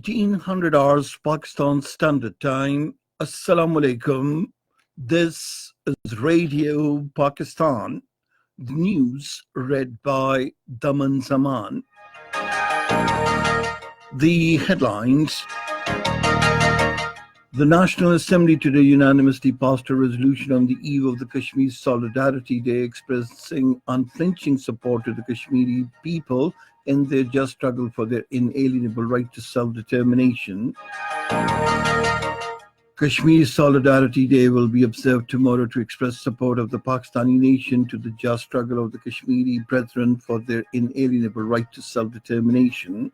1800 hours Pakistan Standard Time. Assalamu alaikum. This is Radio Pakistan. The news read by Daman Zaman. The headlines. The National Assembly today unanimously passed a resolution on the eve of the Kashmir Solidarity Day expressing unflinching support to the Kashmiri people in their just struggle for their inalienable right to self-determination. Kashmir Solidarity Day will be observed tomorrow to express support of the Pakistani nation to the just struggle of the Kashmiri brethren for their inalienable right to self-determination.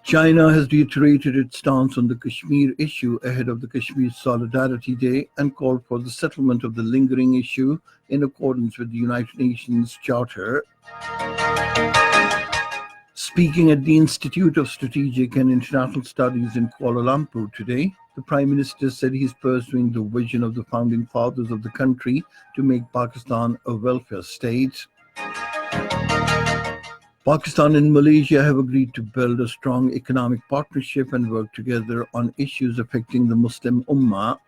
China has reiterated its stance on the Kashmir issue ahead of the Kashmir Solidarity Day and called for the settlement of the lingering issue in accordance with the United Nations Charter. Speaking at the Institute of Strategic and International Studies in Kuala Lumpur today, the Prime Minister said he is pursuing the vision of the founding fathers of the country to make Pakistan a welfare state. Pakistan and Malaysia have agreed to build a strong economic partnership and work together on issues affecting the Muslim Ummah.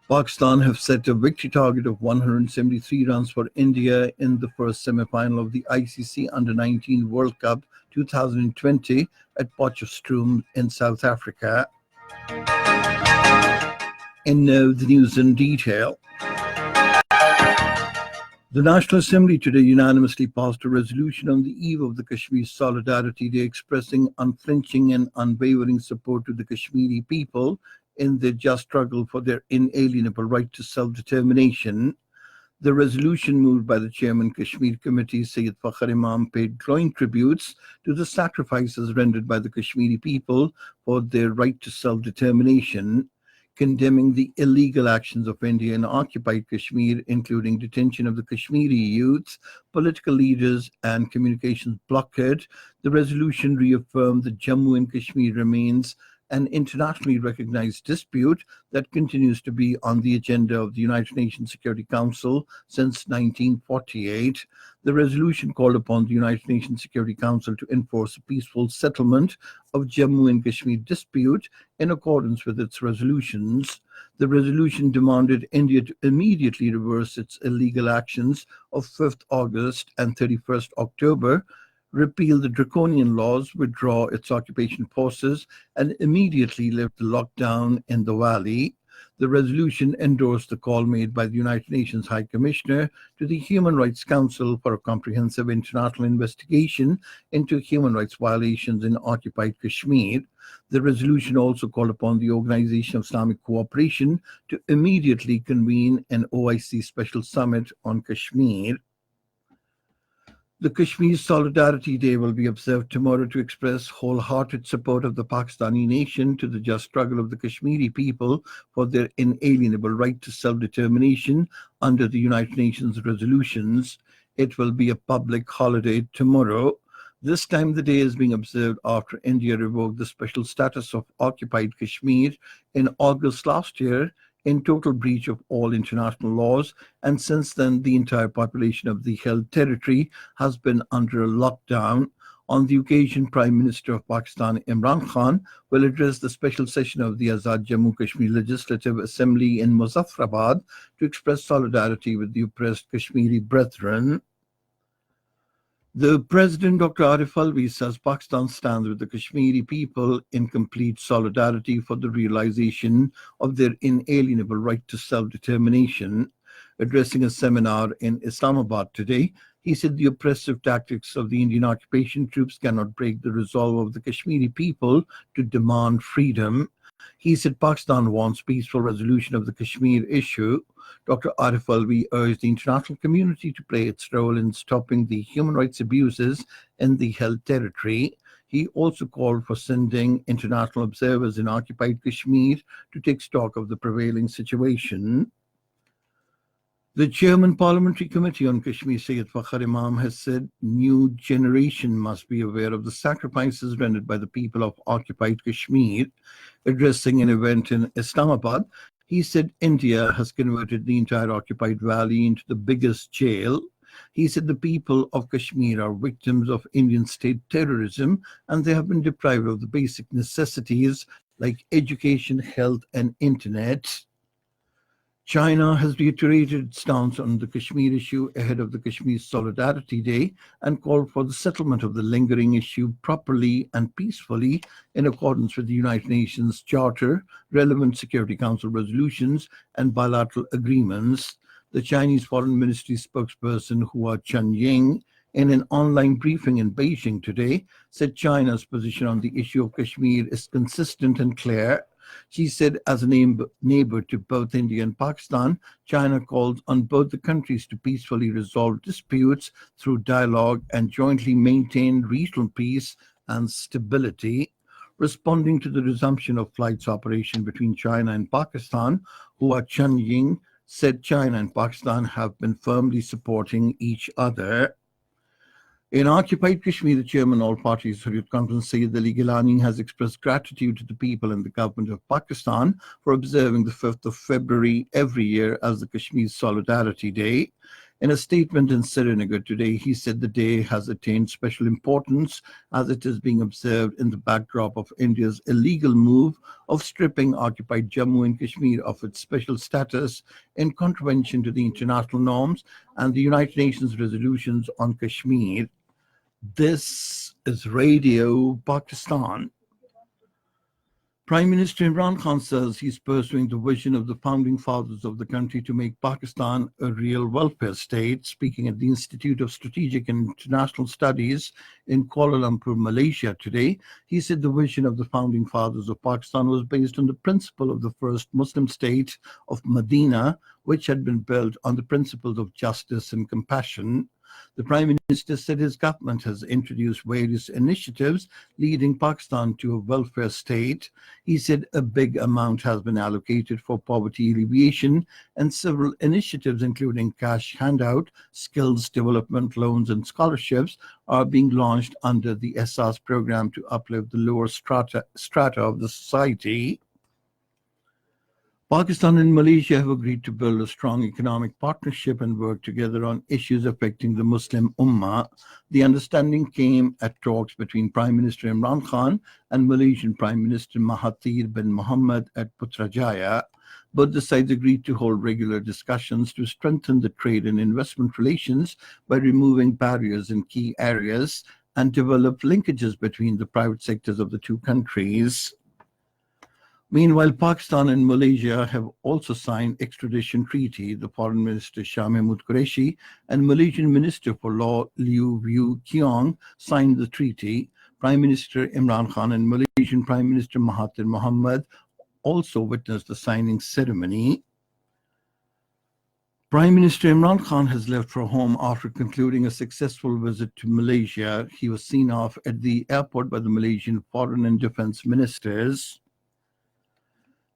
Pakistan have set a victory target of 173 runs for India in the first semi-final of the ICC Under-19 World Cup 2020 at Potchefstroom in South Africa. And now the news in detail. The National Assembly today unanimously passed a resolution on the eve of the Kashmir Solidarity Day expressing unflinching and unwavering support to the Kashmiri people in their just struggle for their inalienable right to self-determination. The resolution moved by the Chairman Kashmir Committee, Syed Fakhr Imam, paid glowing tributes to the sacrifices rendered by the Kashmiri people for their right to self-determination, condemning the illegal actions of India in occupied Kashmir, including detention of the Kashmiri youth, political leaders, and communications blockade. The resolution reaffirmed that Jammu and Kashmir remains an internationally recognized dispute that continues to be on the agenda of the United Nations Security Council since 1948. The resolution called upon the United Nations Security Council to enforce a peaceful settlement of Jammu and Kashmir dispute in accordance with its resolutions. The resolution demanded India to immediately reverse its illegal actions of 5th August and 31st October, repeal the draconian laws, withdraw its occupation forces, and immediately lift the lockdown in the valley. The resolution endorsed the call made by the United Nations High Commissioner to the Human Rights Council for a comprehensive international investigation into human rights violations in occupied Kashmir. The resolution also called upon the Organization of Islamic Cooperation to immediately convene an OIC Special Summit on Kashmir. The Kashmir Solidarity Day will be observed tomorrow to express wholehearted support of the Pakistani nation to the just struggle of the Kashmiri people for their inalienable right to self-determination under the United Nations resolutions. It will be a public holiday tomorrow. This time the day is being observed after India revoked the special status of occupied Kashmir in August last year, in total breach of all international laws, and since then the entire population of the held territory has been under a lockdown. On the occasion, Prime Minister of Pakistan Imran Khan will address the special session of the Azad Jammu Kashmir Legislative Assembly in Muzaffarabad to express solidarity with the oppressed Kashmiri brethren. The President, Dr. Arif Alvi, says Pakistan stands with the Kashmiri people in complete solidarity for the realization of their inalienable right to self-determination. Addressing a seminar in Islamabad today, he said the oppressive tactics of the Indian occupation troops cannot break the resolve of the Kashmiri people to demand freedom. He said Pakistan wants peaceful resolution of the Kashmir issue. Dr. Arif Alvi urged the international community to play its role in stopping the human rights abuses in the held territory. He also called for sending international observers in occupied Kashmir to take stock of the prevailing situation. The Chairman Parliamentary Committee on Kashmir, Syed Fakhr Imam, has said new generation must be aware of the sacrifices rendered by the people of occupied Kashmir. Addressing an event in Islamabad, he said India has converted the entire occupied valley into the biggest jail. He said the people of Kashmir are victims of Indian state terrorism and they have been deprived of the basic necessities like education, health, and internet. China has reiterated its stance on the Kashmir issue ahead of the Kashmir Solidarity Day and called for the settlement of the lingering issue properly and peacefully in accordance with the United Nations Charter, relevant Security Council resolutions, and bilateral agreements. The Chinese Foreign Ministry spokesperson Hua Chunying, in an online briefing in Beijing today, said China's position on the issue of Kashmir is consistent and clear. She said, as a neighbor to both India and Pakistan, China calls on both the countries to peacefully resolve disputes through dialogue and jointly maintain regional peace and stability. Responding to the resumption of flights operation between China and Pakistan, Hua Chunying said China and Pakistan have been firmly supporting each other. In occupied Kashmir, the chairman of all parties, Hurriyat Conference, Sayyid Ali Gilani, has expressed gratitude to the people and the government of Pakistan for observing the 5th of February every year as the Kashmir Solidarity Day. In a statement in Srinagar today, he said the day has attained special importance as it is being observed in the backdrop of India's illegal move of stripping occupied Jammu and Kashmir of its special status in contravention to the international norms and the United Nations resolutions on Kashmir. This is Radio Pakistan. Prime Minister Imran Khan says he's pursuing the vision of the founding fathers of the country to make Pakistan a real welfare state. Speaking at the Institute of Strategic and International Studies in Kuala Lumpur, Malaysia today, he said the vision of the founding fathers of Pakistan was based on the principle of the first Muslim state of Medina, which had been built on the principles of justice and compassion. The Prime Minister said his government has introduced various initiatives leading Pakistan to a welfare state. He said a big amount has been allocated for poverty alleviation and several initiatives including cash handout, skills development loans and scholarships are being launched under the SARS program to uplift the lower strata of the society. Pakistan and Malaysia have agreed to build a strong economic partnership and work together on issues affecting the Muslim Ummah. The understanding came at talks between Prime Minister Imran Khan and Malaysian Prime Minister Mahathir bin Mohamad at Putrajaya. Both the sides agreed to hold regular discussions to strengthen the trade and investment relations by removing barriers in key areas and develop linkages between the private sectors of the two countries. Meanwhile, Pakistan and Malaysia have also signed extradition treaty. The Foreign Minister Shah Mahmood Qureshi and Malaysian Minister for Law Liew View Keong signed the treaty. Prime Minister Imran Khan and Malaysian Prime Minister Mahathir Mohamad also witnessed the signing ceremony. Prime Minister Imran Khan has left for home after concluding a successful visit to Malaysia. He was seen off at the airport by the Malaysian Foreign and Defence Ministers.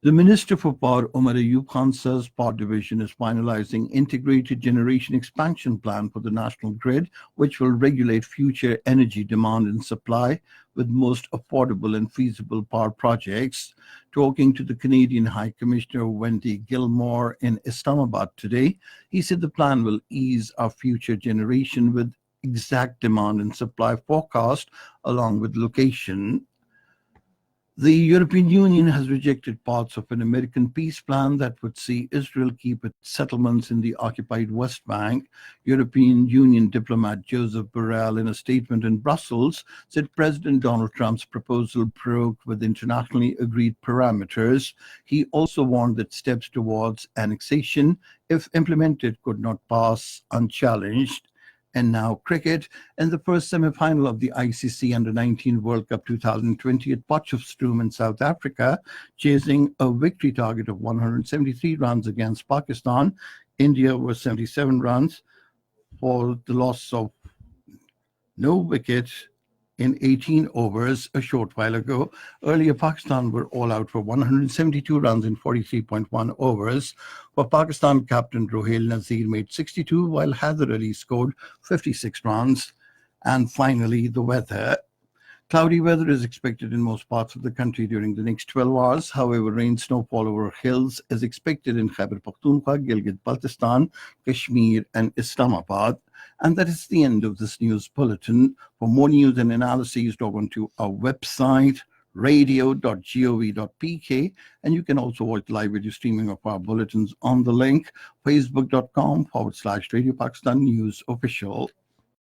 The Minister for Power, Umar Ayub Khan, says Power Division is finalizing integrated generation expansion plan for the national grid, which will regulate future energy demand and supply with most affordable and feasible power projects. Talking to the Canadian High Commissioner Wendy Gilmore in Islamabad today, he said the plan will ease our future generation with exact demand and supply forecast along with location. The European Union has rejected parts of an American peace plan that would see Israel keep its settlements in the occupied West Bank. European Union diplomat Joseph Borrell, in a statement in Brussels, said President Donald Trump's proposal broke with internationally agreed parameters. He also warned that steps towards annexation, if implemented, could not pass unchallenged. And now cricket. In the first semi-final of the ICC Under-19 World Cup 2020 at Potchefstroom in South Africa, chasing a victory target of 173 runs against Pakistan, India was 77 runs for the loss of no wicket in 18 overs a short while ago. Earlier, Pakistan were all out for 172 runs in 43.1 overs. For Pakistan, captain Rohail Nazir made 62, while Haider Ali scored 56 runs. And finally, the weather. Cloudy weather is expected in most parts of the country during the next 12 hours. However, rain snowfall over hills is expected in Khyber Pakhtunkhwa, Gilgit-Baltistan, Kashmir, and Islamabad. And that is the end of this news bulletin. For more news and analyses, log on to our website, radio.gov.pk, and you can also watch live video streaming of our bulletins on the link facebook.com/Radio Pakistan News Official.